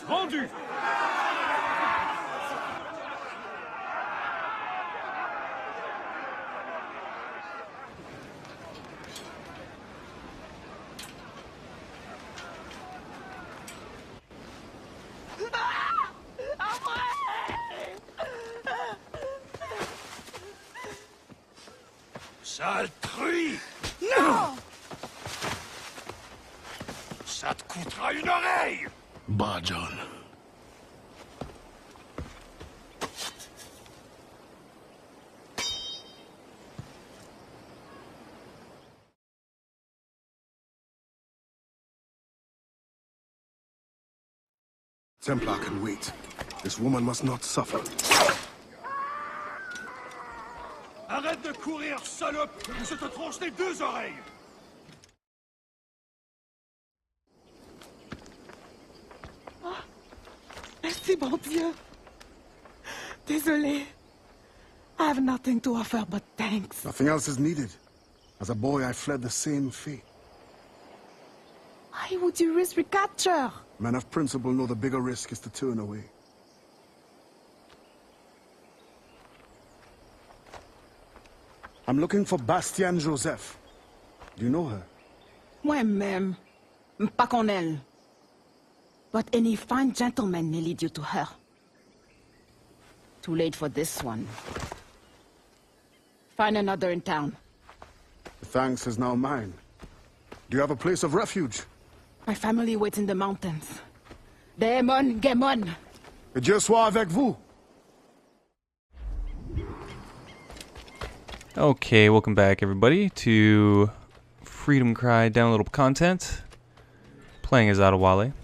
Rendu. Sale truie! Non! Ça te coûtera une oreille! Bah, John. Templar can wait. This woman must not suffer. Arrête de courir, salope, ou je te tranche les deux oreilles! Merci, bon Dieu. Désolé. I have nothing to offer but thanks. Nothing else is needed. As a boy, I fled the same fate. Why would you risk recapture? Men of principle know the bigger risk is to turn away. I'm looking for Bastian Joseph. Do you know her? Moi-même, pas qu'on elle. But any fine gentleman may lead you to her. Too late for this one. Find another in town. The thanks is now mine. Do you have a place of refuge? My family waits in the mountains. Demon, Gemon. Que Dieu soit avec vous. Okay, welcome back everybody to Freedom Cry downloadable content. Playing as Adewale.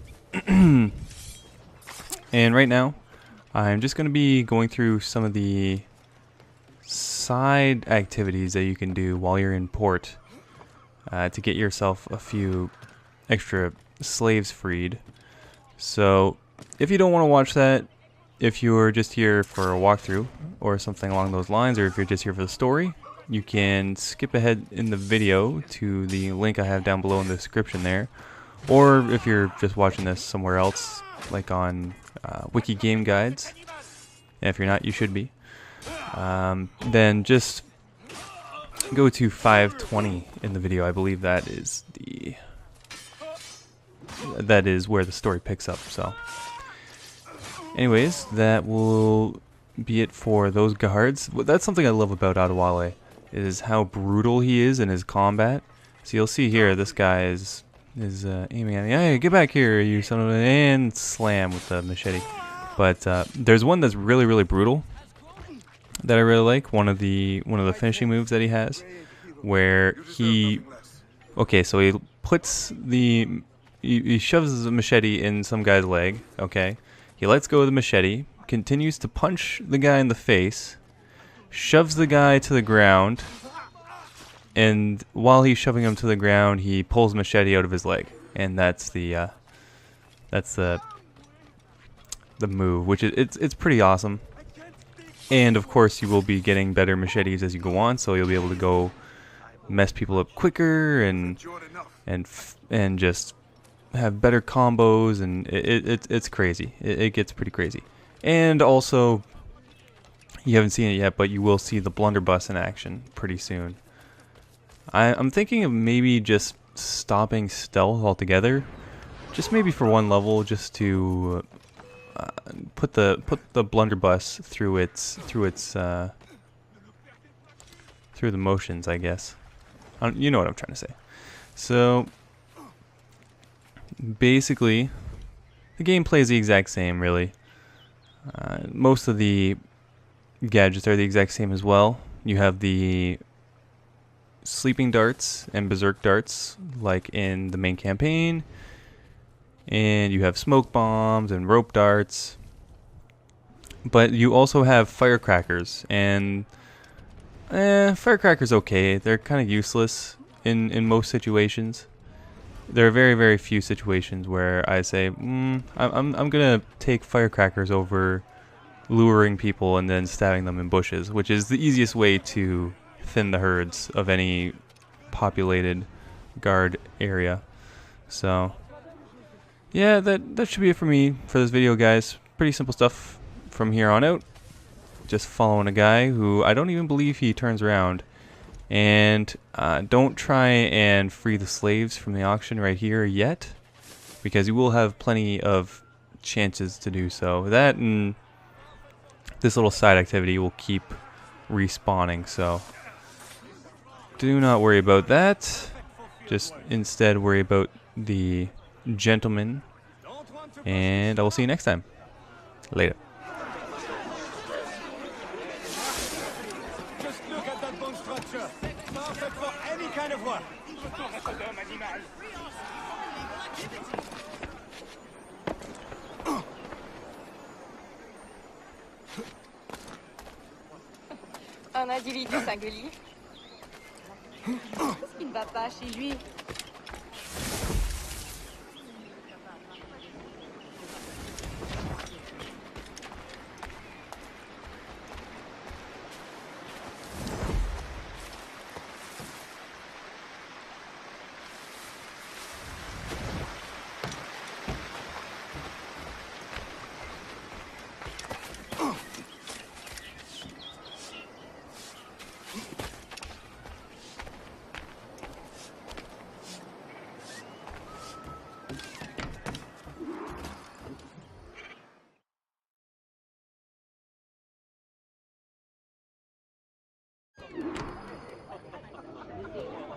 And right now, I'm just going to be going through some of the side activities that you can do while you're in port to get yourself a few extra slaves freed. So, if you don't want to watch that, if you're just here for a walkthrough or something along those lines, or if you're just here for the story, you can skip ahead in the video to the link I have down below in the description there. Or if you're just watching this somewhere else, like on Wiki Game Guides, and if you're not, you should be, then just go to 520 in the video. I believe that is where the story picks up. So, anyways, that will be it for those guards. That's something I love about Adewale, is how brutal he is in his combat. So you'll see here, this guy is aiming at me. Hey, get back here, you son of a... And slam with the machete. But there's one that's really, really brutal that I really like. One of the finishing moves that he has, where he... Okay, so he puts the... He shoves the machete in some guy's leg, okay? He lets go of the machete, continues to punch the guy in the face, shoves the guy to the ground, and while he's shoving him to the ground, he pulls the machete out of his leg, and that's the move, which is it's pretty awesome. And of course, you will be getting better machetes as you go on, so you'll be able to go mess people up quicker and just have better combos, and it's crazy. It gets pretty crazy. And also, you haven't seen it yet, but you will see the blunderbuss in action pretty soon. I'm thinking of maybe just stopping stealth altogether, just maybe for one level, just to put the blunderbuss through the motions, I guess. You know what I'm trying to say. So basically, the gameplay is the exact same, really. Most of the gadgets are the exact same as well. You have the sleeping darts and berserk darts, like in the main campaign, and you have smoke bombs and rope darts. But you also have firecrackers, and firecrackers okay. They're kind of useless in most situations. There are very, very few situations where I say, I'm gonna take firecrackers over luring people and then stabbing them in bushes, which is the easiest way to thin the herds of any populated guard area. So yeah, that should be it for me for this video, guys. Pretty simple stuff from here on out. Just following a guy who I don't even believe he turns around. And don't try and free the slaves from the auction right here yet, because you will have plenty of chances to do so. That and this little side activity will keep respawning, so do not worry about that. Just instead worry about the gentleman, and I will see you next time. Later. Just look at that bone structure. Perfect for any kind of work. Un individu singulier. Qu'est-ce qui ne va pas chez lui?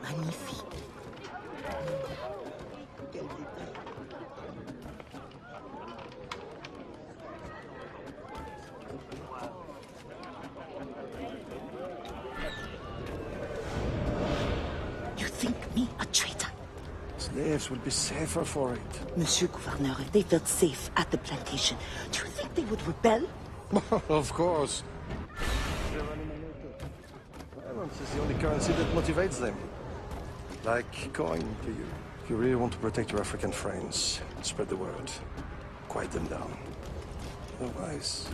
Magnifique. Quel détail. You think me a traitor? Slaves will be safer for it. Monsieur Gouverneur, if they felt safe at the plantation, do you think they would rebel? Of course. Violence is the only currency that motivates them. Like coin to you. If you really want to protect your African friends, spread the word. Quiet them down. Otherwise...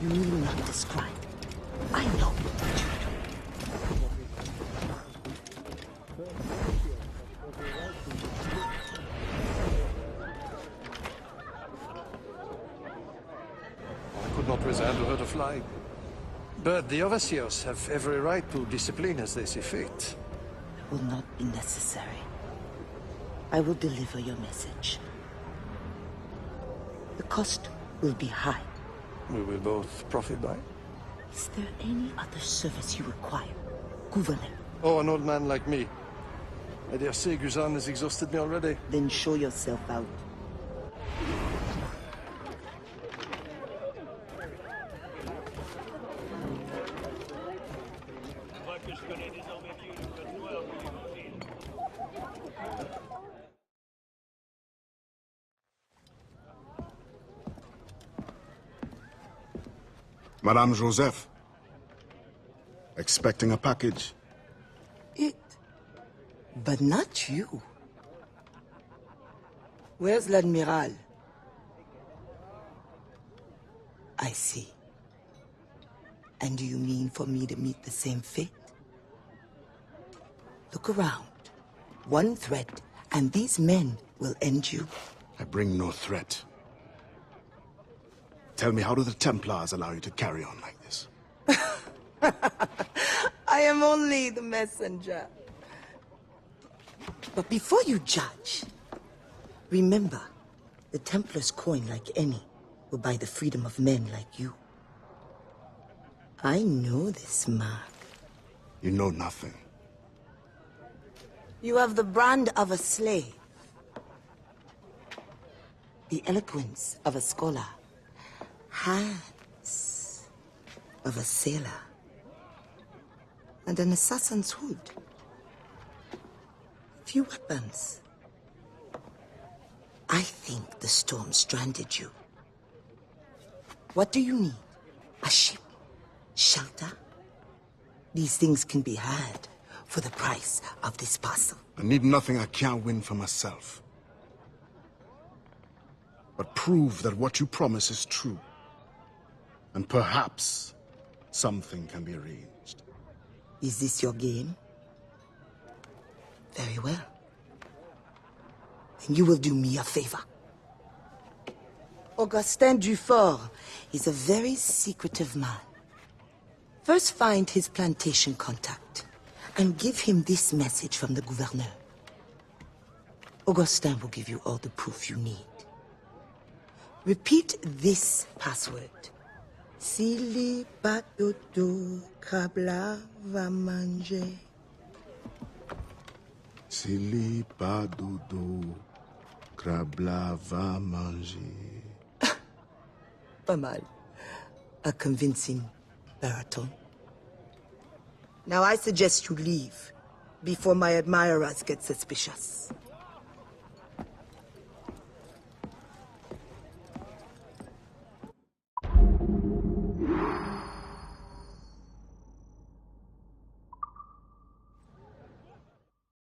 You need not describe. I know what you do. I could not resign to hurt a fly. But the overseers have every right to discipline as they see fit. Will not be necessary. I will deliver your message. The cost will be high. We will both profit by. Is there any other service you require, Gouverneur? Oh, an old man like me. I dare say Guzan has exhausted me already. Then show yourself out. Madame Joseph. Expecting a package. It. But not you. Where's l'Admiral? I see. And do you mean for me to meet the same fate? Look around. One threat, and these men will end you. I bring no threat. Tell me, how do the Templars allow you to carry on like this? I am only the messenger. But before you judge, remember, the Templars' coin, like any, will buy the freedom of men like you. I know this mark. You know nothing. You have the brand of a slave, the eloquence of a scholar, hands of a sailor, and an assassin's hood. Few weapons. I think the storm stranded you. What do you need? A ship? Shelter? These things can be had for the price of this parcel. I need nothing I can't win for myself. But prove that what you promise is true. And perhaps something can be arranged. Is this your game? Very well. Then you will do me a favor. Augustin Dufort is a very secretive man. First find his plantation contact and give him this message from the gouverneur. Augustin will give you all the proof you need. Repeat this password. Sili patoto krabla va manger. Sili pas dodo, krabla va manger. Pas mal. A convincing baritone. Now I suggest you leave before my admirers get suspicious.